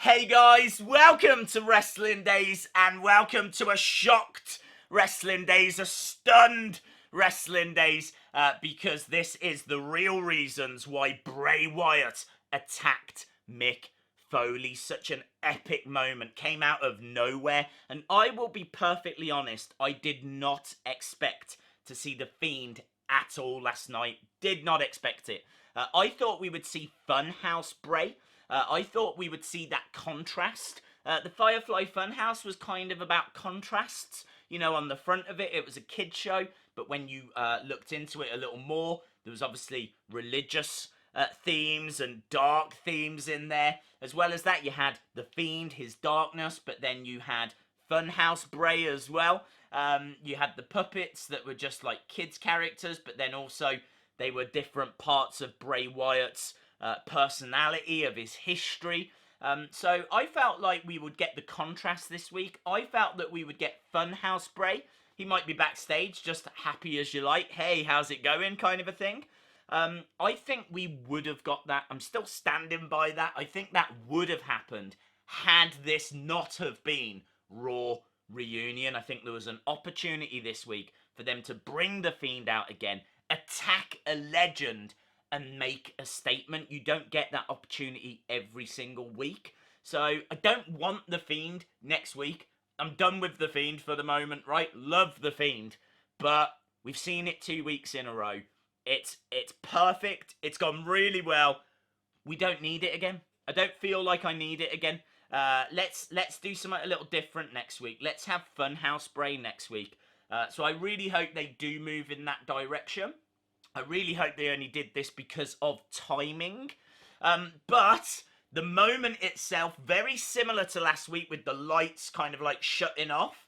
Hey guys, welcome to Wrestling Days and welcome to a shocked Wrestling Days, a stunned Wrestling Days, because this is the real reasons why Bray Wyatt attacked Mick Foley. Such an epic moment, came out of nowhere, and I will be perfectly honest, I did not expect to see the Fiend at all last night. Did not expect it. I thought we would see Funhouse Bray. I thought we would see that contrast. The Firefly Funhouse was kind of about contrasts. You know, on the front of it, it was a kid show, but when you looked into it a little more, there was obviously religious themes and dark themes in there. As well as that, you had the Fiend, his darkness, but then you had Funhouse Bray as well. You had the puppets that were just like kids' characters, but then also they were different parts of Bray Wyatt's personality, of his history. So I felt like we would get the contrast this week. I felt that we would get Funhouse Bray. He might be backstage, just happy as you like. Hey, how's it going? Kind of a thing. I think we would have got that. I'm still standing by that. I think that would have happened had this not have been Raw Reunion. I think there was an opportunity this week for them to bring the Fiend out again, attack a legend, and make a statement. You don't get that opportunity every single week. So I don't want the Fiend next week. I'm done with the Fiend for the moment, right? Love the Fiend. But we've seen it 2 weeks in a row. It's perfect. It's gone really well. We don't need it again. I don't feel like I need it again. Let's do something a little different next week. Let's have Funhouse Bray next week. So I really hope they do move in that direction. I really hope they only did this because of timing. But the moment itself, very similar to last week with the lights kind of like shutting off.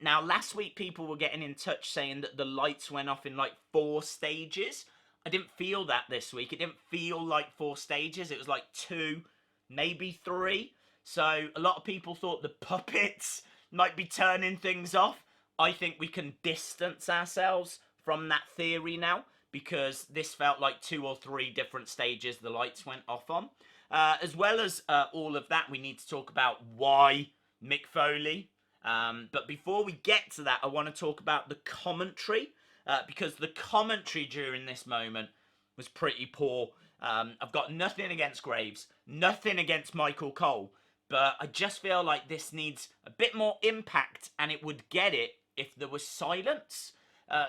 Now, last week people were getting in touch saying that the lights went off in like 4 stages. I didn't feel that this week. It didn't feel like 4 stages. It was like 2, maybe 3. So a lot of people thought the puppets might be turning things off. I think we can distance ourselves from that theory now, because this felt like 2 or 3 different stages the lights went off on. As well as all of that, we need to talk about why Mick Foley. But before we get to that, I want to talk about the commentary, because the commentary during this moment was pretty poor. I've got nothing against Graves, nothing against Michael Cole, but I just feel like this needs a bit more impact, and it would get it if there was silence.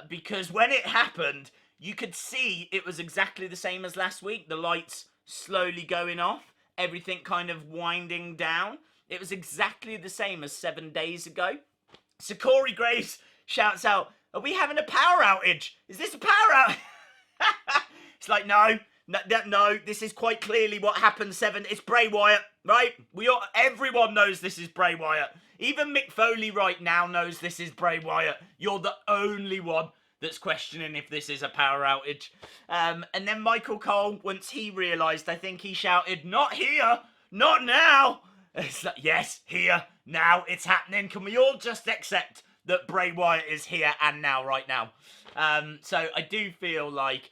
Because when it happened, you could see it was exactly the same as last week. The lights slowly going off, everything kind of winding down. It was exactly the same as 7 days ago. So Corey Graves shouts out, "Are we having a power outage? Is this a power outage?" It's like, no, this is quite clearly what happened 7. It's Bray Wyatt, right? Everyone knows this is Bray Wyatt. Even Mick Foley right now knows this is Bray Wyatt. You're the only one that's questioning if this is a power outage. And then Michael Cole, once he realised, I think he shouted, "Not here, not now." It's like, yes, here, now, it's happening. Can we all just accept that Bray Wyatt is here and now, right now? So I do feel like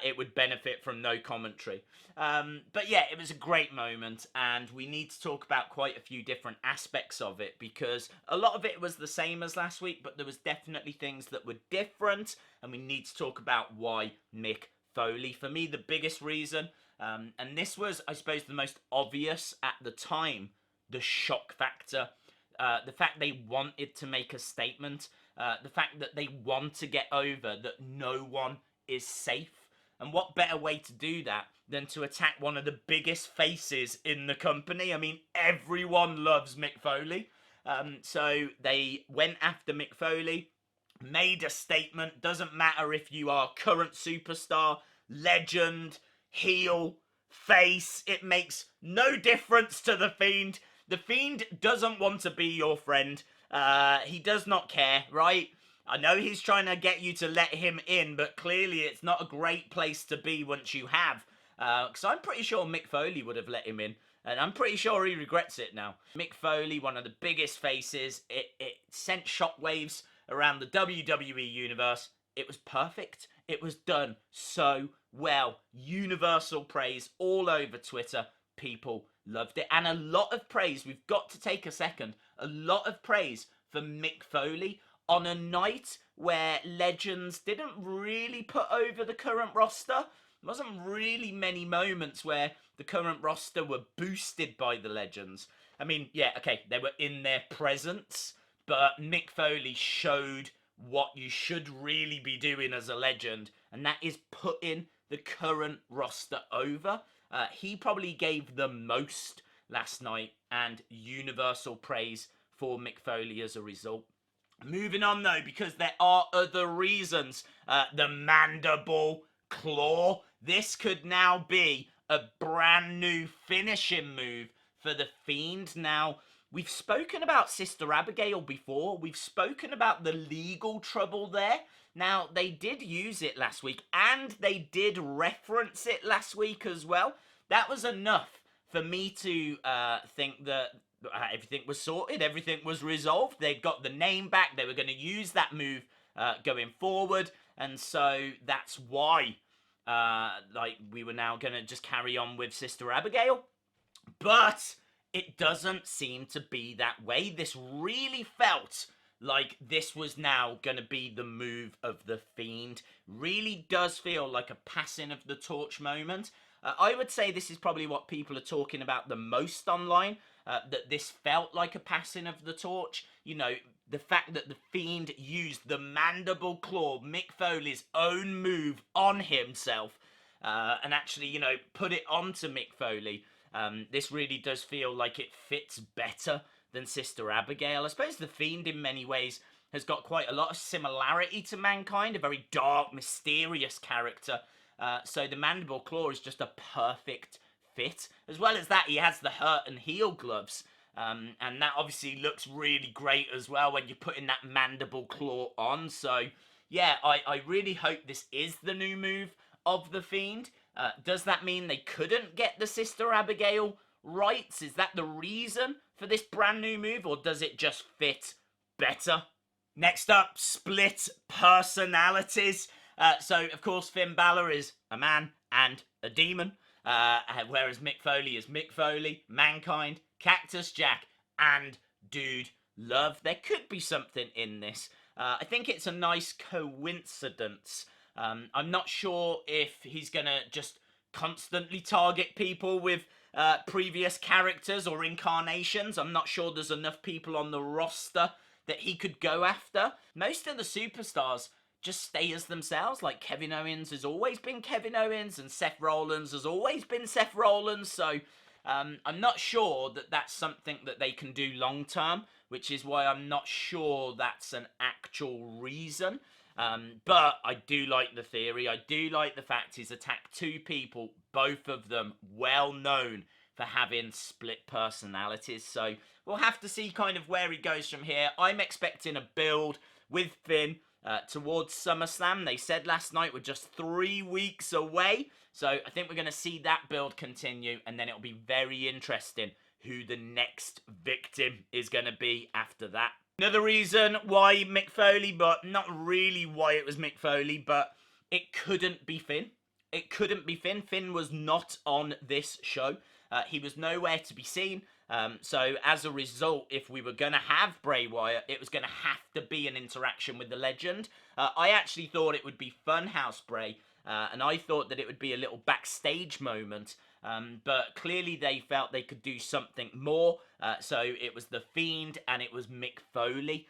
it would benefit from no commentary. But yeah, it was a great moment, and we need to talk about quite a few different aspects of it, because a lot of it was the same as last week, but there was definitely things that were different, and we need to talk about why Mick Foley. For me, the biggest reason, and this was, I suppose, the most obvious at the time, the shock factor. The fact they wanted to make a statement, the fact that they want to get over that no one is safe. And what better way to do that than to attack one of the biggest faces in the company? I mean, everyone loves Mick Foley. So they went after Mick Foley, made a statement. Doesn't matter if you are current superstar, legend, heel, face. It makes no difference to the Fiend. The Fiend doesn't want to be your friend. He does not care, right? I know he's trying to get you to let him in, but clearly it's not a great place to be once you have. Because I'm pretty sure Mick Foley would have let him in, and I'm pretty sure he regrets it now. Mick Foley, one of the biggest faces, it sent shockwaves around the WWE universe. It was perfect. It was done so well. Universal praise all over Twitter. people loved it. And a lot of praise, we've got to take a second, a lot of praise for Mick Foley on a night where legends didn't really put over the current roster. There wasn't really many moments where the current roster were boosted by the legends. I mean, yeah, okay, they were in their presence, but Mick Foley showed what you should really be doing as a legend, and that is putting the current roster over. He probably gave the most last night, and universal praise for Mick Foley as a result. Moving on though, because there are other reasons. The Mandible Claw. This could now be a brand new finishing move for the Fiend. Now, we've spoken about Sister Abigail before. We've spoken about the legal trouble there. Now, they did use it last week, and they did reference it last week as well. That was enough for me to think that everything was sorted, everything was resolved. They'd got the name back. They were going to use that move going forward, and so that's why we were now going to just carry on with Sister Abigail. But it doesn't seem to be that way. This really felt like this was now going to be the move of the Fiend. Really does feel like a passing of the torch moment. I would say this is probably what people are talking about the most online, that this felt like a passing of the torch. You know, the fact that the Fiend used the Mandible Claw, Mick Foley's own move, on himself, and actually, you know, put it onto Mick Foley. This really does feel like it fits better than Sister Abigail. I suppose the Fiend in many ways has got quite a lot of similarity to Mankind, a very dark, mysterious character. So the Mandible Claw is just a perfect fit. As well as that, he has the hurt and heal gloves. And that obviously looks really great as well when you're putting that Mandible Claw on. So, yeah, I really hope this is the new move of the Fiend. Does that mean they couldn't get the Sister Abigail rights? Is that the reason for this brand new move, or does it just fit better? Next up, split personalities. So, of course, Finn Balor is a man and a demon, whereas Mick Foley is Mick Foley, Mankind, Cactus Jack, and Dude Love. There could be something in this. I think it's a nice coincidence. I'm not sure if he's going to just constantly target people with previous characters or incarnations. I'm not sure there's enough people on the roster that he could go after. Most of the superstars just stay as themselves. Like Kevin Owens has always been Kevin Owens, and Seth Rollins has always been Seth Rollins. So I'm not sure that that's something that they can do long term, which is why I'm not sure that's an actual reason. But I do like the theory. I do like the fact he's attacked two people, both of them well known for having split personalities. So we'll have to see kind of where he goes from here. I'm expecting a build with Finn towards SummerSlam. They said last night we're just 3 weeks away. So I think we're going to see that build continue, and then it'll be very interesting who the next victim is going to be after that. Another reason why Mick Foley, but not really why it was Mick Foley, but it couldn't be Finn. It couldn't be Finn. Finn was not on this show. He was nowhere to be seen. So as a result, if we were going to have Bray Wyatt, it was going to have to be an interaction with the legend. I actually thought it would be Funhouse Bray, and I thought that it would be a little backstage moment. But clearly they felt they could do something more. So it was the Fiend and it was Mick Foley.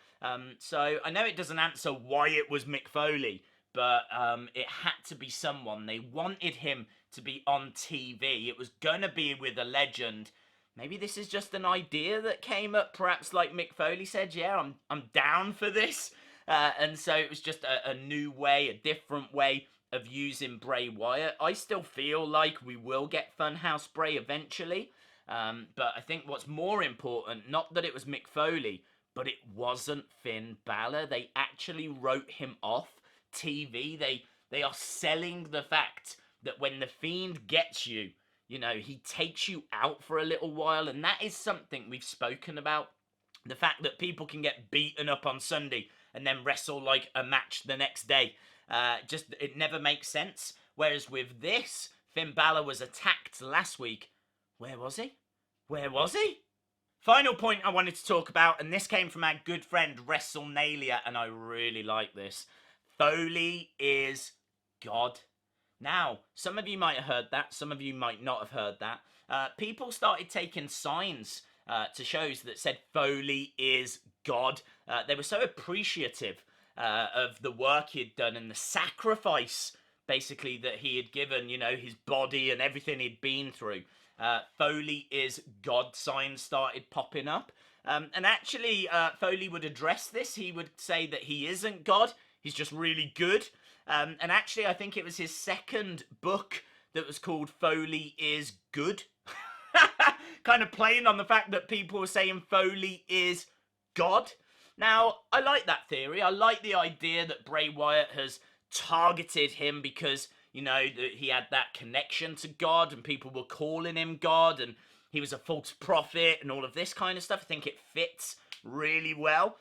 So I know it doesn't answer why it was Mick Foley, but it had to be someone. They wanted him to be on TV. It was going to be with a legend. Maybe this is just an idea that came up. Perhaps like Mick Foley said, yeah, I'm down for this. And so it was just a new way, a different way of using Bray Wyatt. I still feel like we will get Funhouse Bray eventually. But I think what's more important, not that it was Mick Foley, but it wasn't Finn Balor. They actually wrote him off TV. They are selling the fact that when the Fiend gets you, you know, he takes you out for a little while, and that is something we've spoken about. The fact that people can get beaten up on Sunday and then wrestle like a match the next day. Just, it never makes sense. Whereas with this, Finn Balor was attacked last week Where was he? Where was he? Final point I wanted to talk about, and this came from our good friend WrestleNalia, and I really like this. Foley is God. Now, some of you might have heard that, some of you might not have heard that. People started taking signs to shows that said Foley is God. They were so appreciative of the work he'd done and the sacrifice, basically, that he had given, you know, his body and everything he'd been through. Foley is God signs started popping up. And actually, Foley would address this. He would say that he isn't God. He's just really good. And actually, I think it was his second book that was called Foley is Good. Kind of playing on the fact that people were saying Foley is God. Now, I like that theory. I like the idea that Bray Wyatt has targeted him because, you know, that he had that connection to God and people were calling him God and he was a false prophet and all of this kind of stuff. I think it fits really well.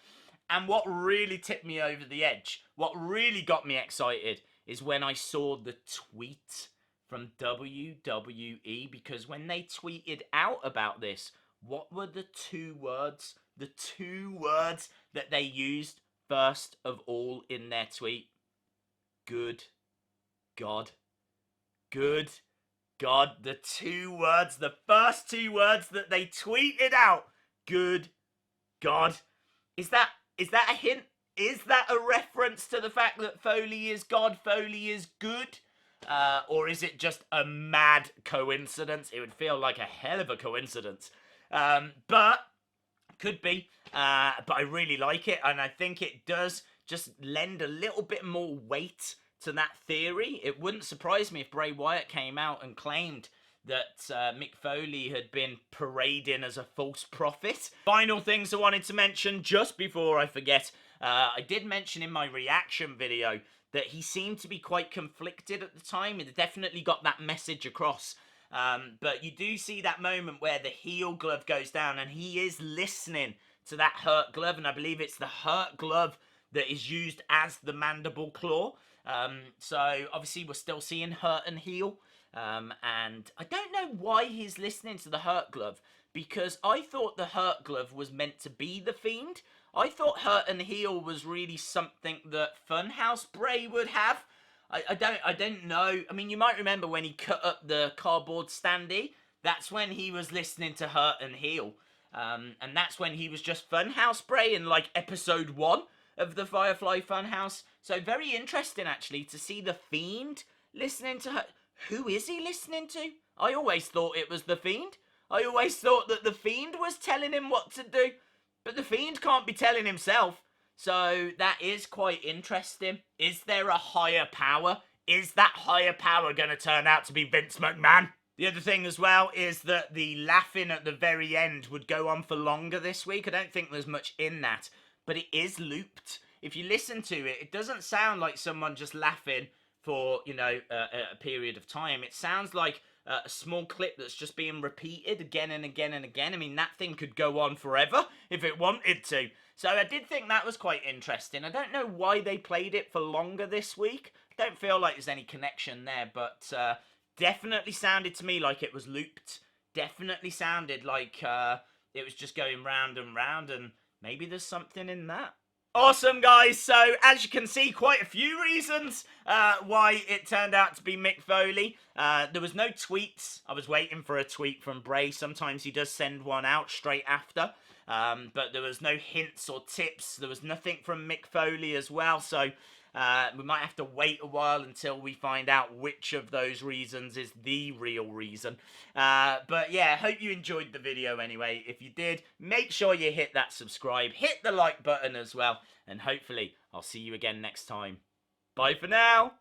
And what really tipped me over the edge, what really got me excited, is when I saw the tweet from WWE, because when they tweeted out about this, what were the two words? The two words that they used first of all in their tweet? Good God. Good God. The two words, the first two words that they tweeted out. Good God. Is that a hint? Is that a reference to the fact that Foley is God, Foley is good? Or is it just a mad coincidence? It would feel like a hell of a coincidence. But could be. But I really like it, and I think it does just lend a little bit more weight to that theory. It wouldn't surprise me if Bray Wyatt came out and claimed that Mick Foley had been parading as a false prophet. Final things I wanted to mention just before I forget. I did mention in my reaction video that he seemed to be quite conflicted at the time. He definitely got that message across. But you do see that moment where the heel glove goes down and he is listening to that hurt glove, and I believe it's the hurt glove that is used as the Mandible Claw. So obviously we're still seeing hurt and heel. And I don't know why he's listening to the hurt glove, because I thought the hurt glove was meant to be the Fiend. I thought hurt and heel was really something that Funhouse Bray would have. I don't know. I mean, you might remember when he cut up the cardboard standee. That's when he was listening to hurt and heel. And that's when he was just Funhouse Bray in like episode 1 of the Firefly Funhouse. So very interesting actually to see the Fiend listening to her. Who is he listening to? I always thought it was the Fiend. I always thought that the Fiend was telling him what to do. But the Fiend can't be telling himself. So that is quite interesting. Is there a higher power? Is that higher power going to turn out to be Vince McMahon? The other thing as well is that the laughing at the very end would go on for longer this week. I don't think there's much in that. But it is looped. If you listen to it, it doesn't sound like someone just laughing for, you know, a period of time. It sounds like a small clip that's just being repeated again and again and again. I mean, that thing could go on forever if it wanted to. So I did think that was quite interesting. I don't know why they played it for longer this week. I don't feel like there's any connection there, but definitely sounded to me like it was looped. Definitely sounded like it was just going round and round, and maybe there's something in that. Awesome, guys. So, as you can see, quite a few reasons why it turned out to be Mick Foley. There was no tweets. I was waiting for a tweet from Bray. Sometimes he does send one out straight after. But there was no hints or tips. There was nothing from Mick Foley as well. So, we might have to wait a while until we find out which of those reasons is the real reason. But yeah, hope you enjoyed the video anyway. If you did, make sure you hit that subscribe, hit the like button as well, and hopefully I'll see you again next time. Bye for now.